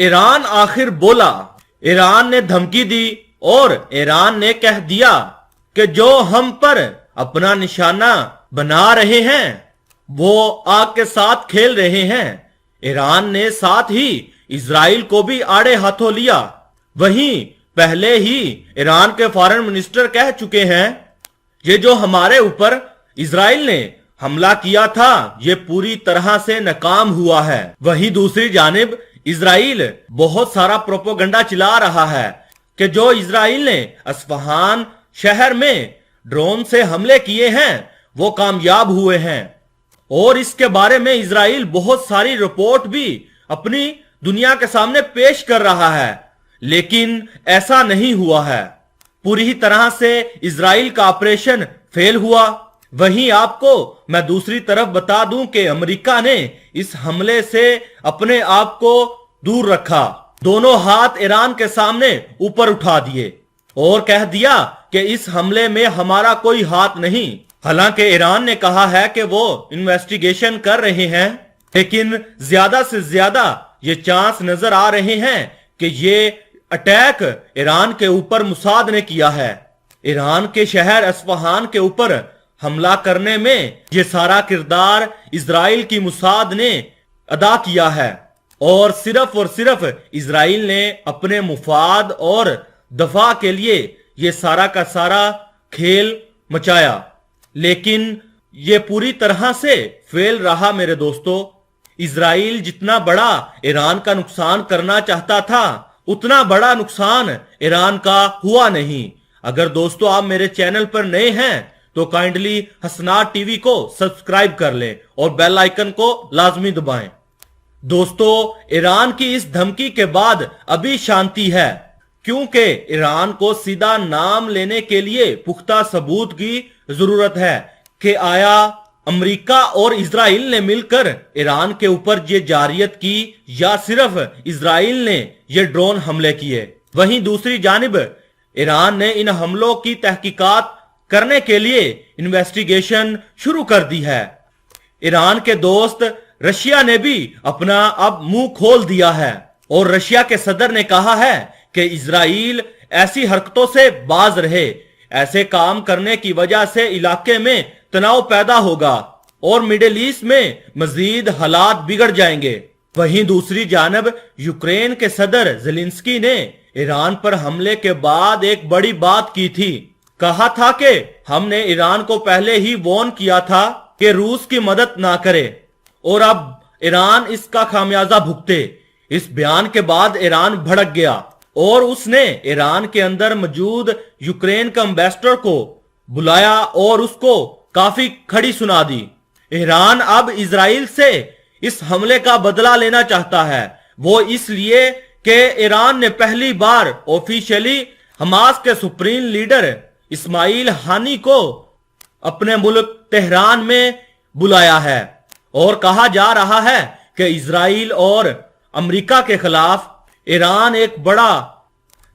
Iran आखिर बोला। Iran ने धमकी दी और ईरान ने कह दिया कि जो हम पर अपना निशाना बना रहे हैं वो आग के साथ खेल रहे हैं। ईरान ने साथ ही इजराइल को भी आड़े हाथों लिया। वहीं पहले ही ईरान के फॉरेन मिनिस्टर कह चुके हैं ये जो हमारे ऊपर इजराइल ने हमला किया था ये पूरी तरह से नाकाम हुआ है। वहीं दूसरी जानिब इजराइल बहुत सारा प्रोपेगेंडा चला रहा है कि जो इजराइल ने अस्फहान शहर में ड्रोन से हमले किए हैं वो कामयाब हुए हैं और इसके बारे में इजराइल बहुत सारी रिपोर्ट भी अपनी दुनिया के सामने पेश कर रहा है, लेकिन ऐसा नहीं हुआ है। पूरी तरह से इजराइल का ऑपरेशन फेल हुआ। वहीं आपको मैं दूसरी तरफ बता दूं कि अमेरिका ने इस हमले से अपने आप को दूर रखा, दोनों हाथ ईरान के सामने ऊपर उठा दिए और कह दिया कि इस हमले में हमारा कोई हाथ नहीं। हालांकि ईरान ने कहा है कि वो इन्वेस्टिगेशन कर रहे हैं, लेकिन ज्यादा से ज्यादा ये चांस नजर आ रहे हैं कि ये अटैक ईरान के ऊपर मुसाद ने किया है। ईरान के शहर अस्फहान के ऊपर हमला करने में ये सारा किरदार इजराइल की मुसाद ने अदा किया है और सिर्फ इजराइल ने अपने मुफाद और दफा के लिए ये सारा का सारा खेल मचाया, लेकिन ये पूरी तरह से फेल रहा। मेरे दोस्तों, इजराइल जितना बड़ा ईरान का नुकसान करना चाहता था उतना बड़ा नुकसान ईरान का हुआ नहीं। अगर दोस्तों आप मेरे चैनल पर नए हैं तो काइंडली हसनात टीवी को सब्सक्राइब कर लें और बेल आइकन को लाजमी दबाएं। दोस्तों, ईरान की इस धमकी के बाद अभी शांति है, क्योंकि ईरान को सीधा नाम लेने के लिए पुख्ता सबूत की जरूरत है कि आया अमेरिका और इजराइल ने मिलकर ईरान के ऊपर ये जारियत की या सिर्फ इजराइल ने ये ड्रोन हमले किए। वहीं दूसरी जानिब ईरान ने इन हमलों की तहकीकात करने के लिए इन्वेस्टिगेशन शुरू कर दी है। ईरान के दोस्त रशिया ने भी अपना अब मुंह खोल दिया है और रशिया के सदर ने कहा है कि इजराइल ऐसी हरकतों से बाज रहे। ऐसे काम करने की वजह से इलाके में तनाव पैदा होगा और मिडिल ईस्ट में मजीद हालात बिगड़ जाएंगे। वहीं दूसरी जानब यूक्रेन के सदर ज़ेलेंस्की ने ईरान पर हमले के बाद एक बड़ी बात की थी। कहा था कि हमने ईरान को पहले ही वार्न किया था कि रूस की मदद ना करे और अब ईरान इसका खामियाजा भुगते। इस बयान के बाद ईरान भड़क गया और उसने ईरान के अंदर मौजूद यूक्रेन के एम्बेसडर को बुलाया और उसको काफी खड़ी सुना दी। ईरान अब इजराइल से इस हमले का बदला लेना चाहता है। वो इसलिए कि ईरान ने पहली बार ऑफिशियली हमास के सुप्रीम लीडर इस्माइल हानी को अपने मुल्क तेहरान में बुलाया है और कहा जा रहा है कि इजराइल और अमेरिका के खिलाफ ईरान एक बड़ा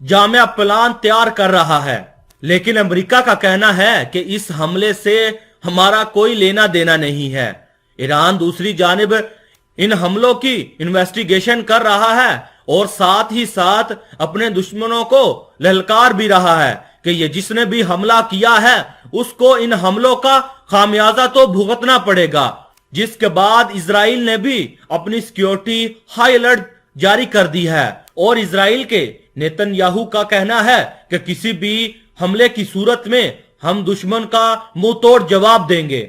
जामिया प्लान तैयार कर रहा है। लेकिन अमेरिका का कहना है कि इस हमले से हमारा कोई लेना देना नहीं है। ईरान दूसरी जानिब इन हमलों की इन्वेस्टिगेशन कर रहा है और साथ ही साथ अपने दुश्मनों को ललकार भी रहा है कि ये जिसने भी हमला किया है उसको इन हमलों का खामियाजा तो भुगतना पड़ेगा। जिसके बाद इजराइल ने भी अपनी सिक्योरिटी हाई अलर्ट जारी कर दी है और इजराइल के नेतन्याहू का कहना है कि किसी भी हमले की सूरत में हम दुश्मन का मुंह तोड़ जवाब देंगे।